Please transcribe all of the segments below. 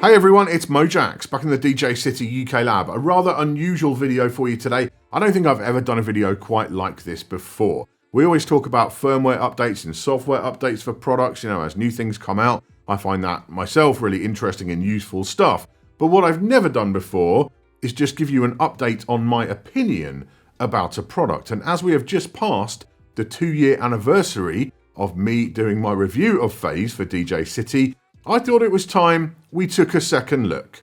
Hey everyone, it's Mojaxx back in the DJcity UK lab. A rather unusual video for you today. I don't think I've ever done a video quite like this before. We always talk about firmware updates and software updates for products, as new things come out. I find that myself really interesting and useful stuff. But what I've never done before is just give you an update on my opinion about a product. And as we have just passed the 2-year anniversary of me doing my review of Phase for DJcity, I thought it was time we took a second look.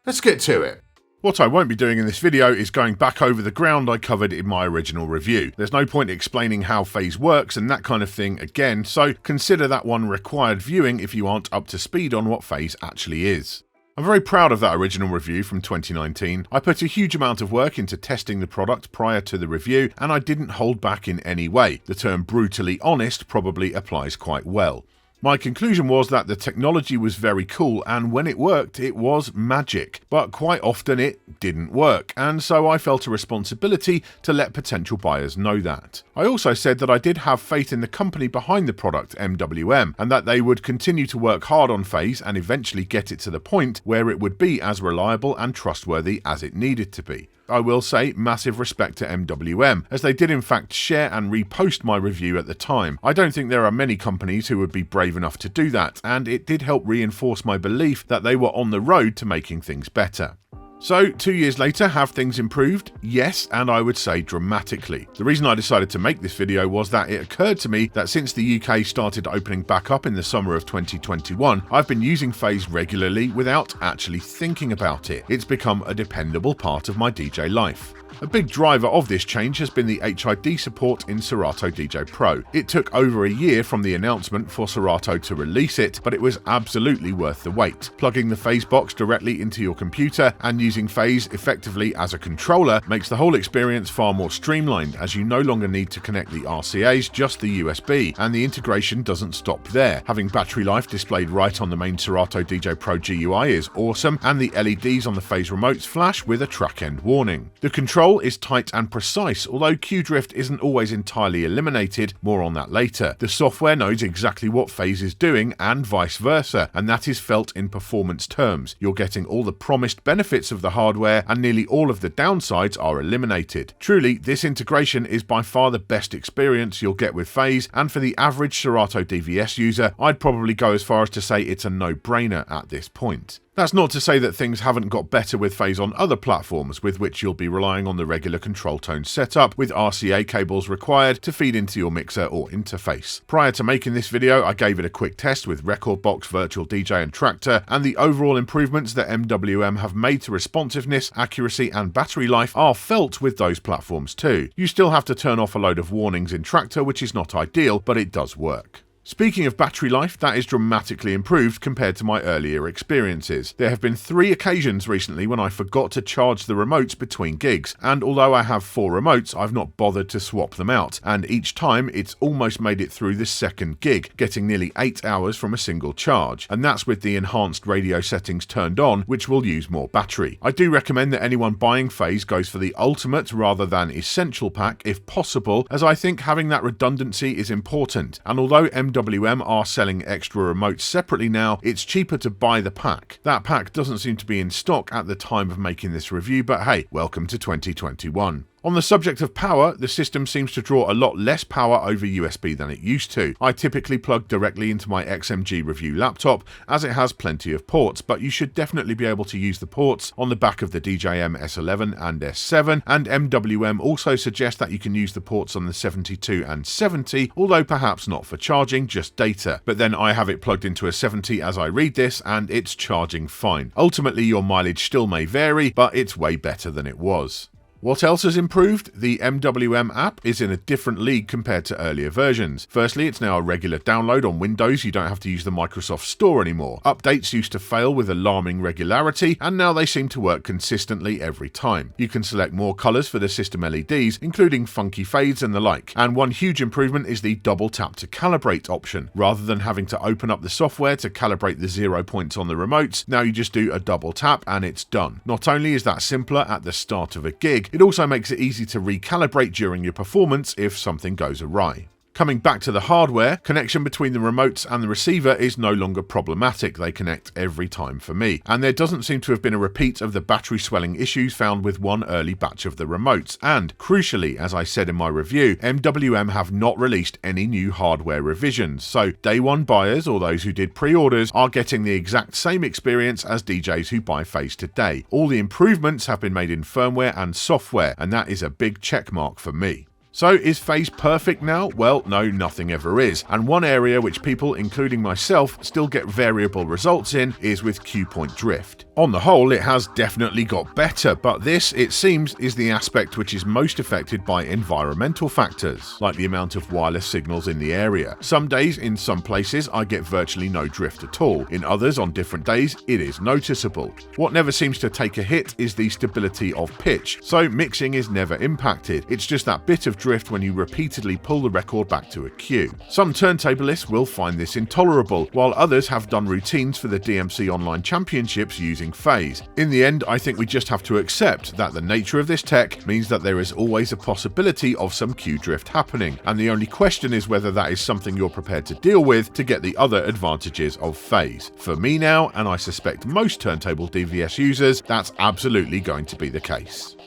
Let's get to it. What I won't be doing in this video is going back over the ground I covered in my original review. There's no point explaining how Phase works and that kind of thing again, so consider that one required viewing if you aren't up to speed on what Phase actually is. I'm very proud of that original review from 2019. I put a huge amount of work into testing the product prior to the review, and I didn't hold back in any way. The term brutally honest probably applies quite well. My conclusion was that the technology was very cool, and when it worked, it was magic. But quite often it didn't work, and so I felt a responsibility to let potential buyers know that. I also said that I did have faith in the company behind the product, MWM, and that they would continue to work hard on Phase and eventually get it to the point where it would be as reliable and trustworthy as it needed to be. I will say massive respect to MWM, as they did in fact share and repost my review at the time. I don't think there are many companies who would be brave enough to do that, and it did help reinforce my belief that they were on the road to making things better. So, 2 years later, have things improved? Yes, and I would say dramatically. The reason I decided to make this video was that it occurred to me that since the UK started opening back up in the summer of 2021, I've been using Phase regularly without actually thinking about it. It's become a dependable part of my DJ life. A big driver of this change has been the HID support in Serato DJ Pro. It took over a year from the announcement for Serato to release it, but it was absolutely worth the wait. Plugging the Phase box directly into your computer and using Phase effectively as a controller makes the whole experience far more streamlined, as you no longer need to connect the RCAs, just the USB, and the integration doesn't stop there. Having battery life displayed right on the main Serato DJ Pro GUI is awesome, and the LEDs on the Phase remotes flash with a track end warning. The control is tight and precise, although cue drift isn't always entirely eliminated, more on that later. The software knows exactly what Phase is doing and vice versa, and that is felt in performance terms. You're getting all the promised benefits of the hardware and nearly all of the downsides are eliminated. Truly, this integration is by far the best experience you'll get with Phase, and for the average Serato DVS user, I'd probably go as far as to say it's a no-brainer at this point. That's not to say that things haven't got better with Phase on other platforms, with which you'll be relying on the regular control tone setup, with RCA cables required to feed into your mixer or interface. Prior to making this video, I gave it a quick test with Rekordbox, Virtual DJ and Traktor, and the overall improvements that MWM have made to responsiveness, accuracy and battery life are felt with those platforms too. You still have to turn off a load of warnings in Traktor, which is not ideal, but it does work. Speaking of battery life, that is dramatically improved compared to my earlier experiences. There have been 3 occasions recently when I forgot to charge the remotes between gigs, and although I have 4 remotes, I've not bothered to swap them out, and each time it's almost made it through the second gig, getting nearly 8 hours from a single charge, and that's with the enhanced radio settings turned on, which will use more battery. I do recommend that anyone buying Phase goes for the ultimate rather than essential pack if possible, as I think having that redundancy is important, and although MWM are selling extra remotes separately now, it's cheaper to buy the pack. That pack doesn't seem to be in stock at the time of making this review, but hey, welcome to 2021. On the subject of power, the system seems to draw a lot less power over USB than it used to. I typically plug directly into my XMG Review laptop, as it has plenty of ports, but you should definitely be able to use the ports on the back of the DJM S11 and S7, and MWM also suggests that you can use the ports on the 72 and 70, although perhaps not for charging, just data. But then I have it plugged into a 70 as I read this, and it's charging fine. Ultimately, your mileage still may vary, but it's way better than it was. What else has improved? The MWM app is in a different league compared to earlier versions. Firstly, it's now a regular download on Windows. You don't have to use the Microsoft Store anymore. Updates used to fail with alarming regularity, and now they seem to work consistently every time. You can select more colours for the system LEDs, including funky fades and the like. And one huge improvement is the double tap to calibrate option. Rather than having to open up the software to calibrate the 0 points on the remotes, now you just do a double tap and it's done. Not only is that simpler at the start of a gig, it also makes it easy to recalibrate during your performance if something goes awry. Coming back to the hardware, connection between the remotes and the receiver is no longer problematic. They connect every time for me. And there doesn't seem to have been a repeat of the battery swelling issues found with one early batch of the remotes. And crucially, as I said in my review, MWM have not released any new hardware revisions. So day one buyers, or those who did pre-orders, are getting the exact same experience as DJs who buy FaZe today. All the improvements have been made in firmware and software, and that is a big check mark for me. So is FaZe perfect now? Well, no, nothing ever is. And one area which people, including myself, still get variable results in is with Q point drift. On the whole, it has definitely got better, but this, it seems, is the aspect which is most affected by environmental factors, like the amount of wireless signals in the area. Some days, in some places, I get virtually no drift at all. In others, on different days, it is noticeable. What never seems to take a hit is the stability of pitch, so mixing is never impacted. It's just that bit of drift when you repeatedly pull the record back to a cue. Some turntablists will find this intolerable, while others have done routines for the DMC Online Championships using FaZe. In the end, I think we just have to accept that the nature of this tech means that there is always a possibility of some cue drift happening, and the only question is whether that is something you're prepared to deal with to get the other advantages of FaZe. For me now, and I suspect most turntable DVS users, that's absolutely going to be the case.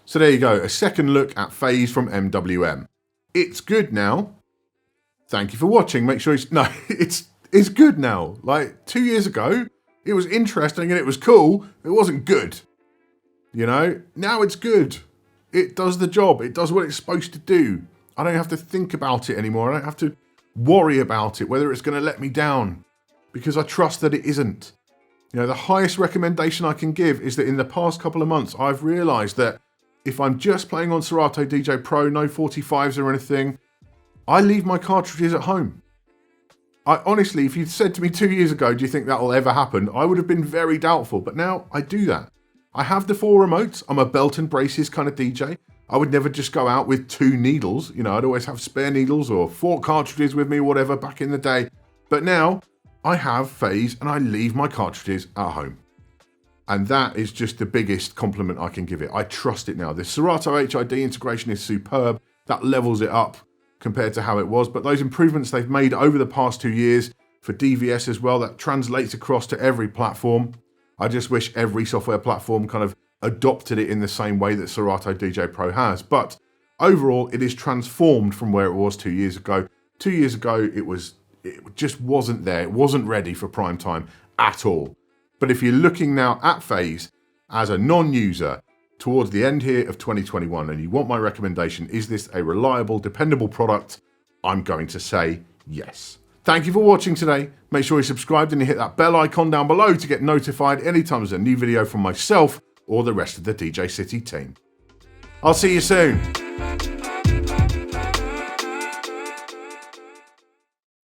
So there you go, a second look at FaZe from MWM. It's good now. Thank you for watching. Make sure it's good now. Like 2 years ago, it was interesting and it was cool. It wasn't good. You know, now it's good. It does the job. It does what it's supposed to do. I don't have to think about it anymore. I don't have to worry about it, whether it's going to let me down, because I trust that it isn't. You know, the highest recommendation I can give is that in the past couple of months, I've realized that if I'm just playing on Serato DJ Pro, no 45s or anything, I leave my cartridges at home. I honestly, if you'd said to me 2 years ago, do you think that'll ever happen? I would have been very doubtful, but now I do that. I have the 4 remotes. I'm a belt and braces kind of DJ. I would never just go out with 2 needles. You know, I'd always have spare needles or 4 cartridges with me, whatever, back in the day. But now I have FaZe and I leave my cartridges at home. And that is just the biggest compliment I can give it. I trust it now. The Serato HID integration is superb. That levels it up compared to how it was. But those improvements they've made over the past 2 years for DVS as well, that translates across to every platform. I just wish every software platform kind of adopted it in the same way that Serato DJ Pro has. But overall, it is transformed from where it was 2 years ago. 2 years ago, it just wasn't there. It wasn't ready for prime time at all. But if you're looking now at FaZe as a non-user towards the end here of 2021 and you want my recommendation, is this a reliable, dependable product? I'm going to say yes. Thank you for watching today. Make sure you're subscribed and you hit that bell icon down below to get notified anytime there's a new video from myself or the rest of the DJ City team. I'll see you soon.